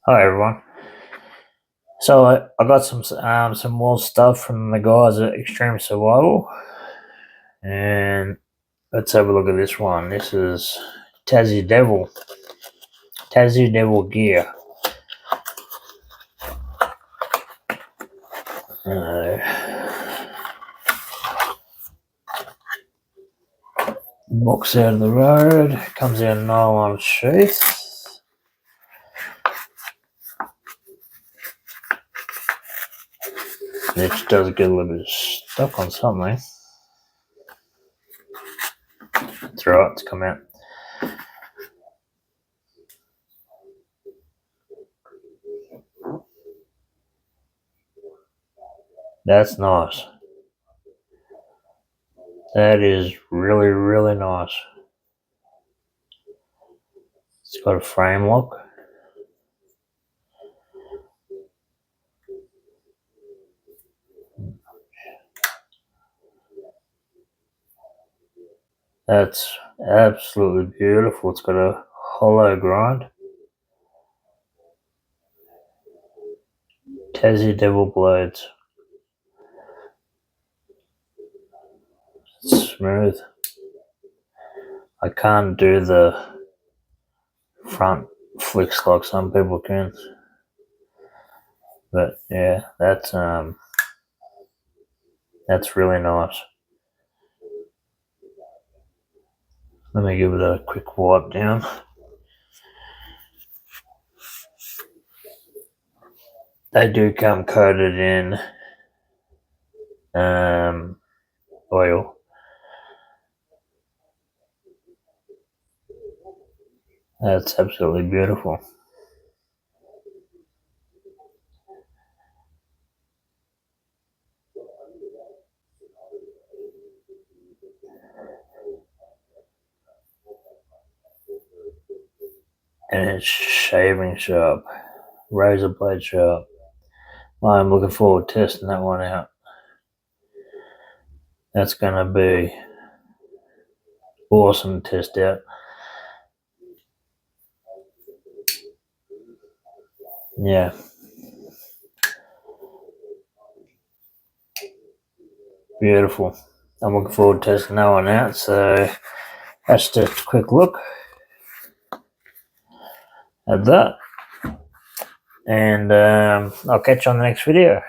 Hi everyone. So I got some more stuff from the guys at Extreme Survival, and let's have a look at this one. This is Tassie Devil gear. Box out of the road, comes out a nylon sheath. It does get a little bit stuck on something. It's right, it's come out. That's nice. That is really, really nice. It's got a frame lock. That's absolutely beautiful. It's got a hollow grind. Tassie Devil blades. It's smooth. I can't do the front flicks like some people can. But yeah, that's really nice. Let me give it a quick wipe down. They do come coated in oil. That's absolutely beautiful. And it's shaving sharp, razor blade sharp. I'm looking forward to testing that one out. That's gonna be awesome to test out. Yeah. Beautiful. I'm looking forward to testing that one out. So that's just a quick look at that. And I'll catch you on the next video.